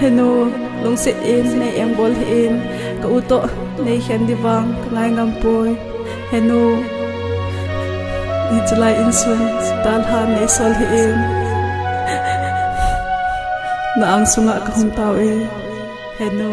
Henu lung sit in nei em bol in ka uto nei khen diwang ngai ngam poi Henu ni July in sun dal han nei sol in na ang sunga ka hum tao Henu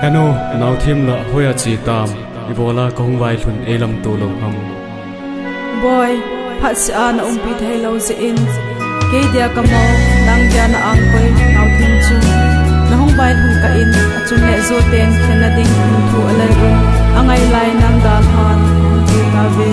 Henu Naothem la hoya chi tam ibola kong vai thun elam tu lo ham boy phat si an pi thai lo ze in ke dia ka mo nang dia na ang koi Naothem chu na hong bai hun ka in achun le zo ten khena ding thu alai angai lai nang dal han chu ka ve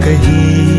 kahi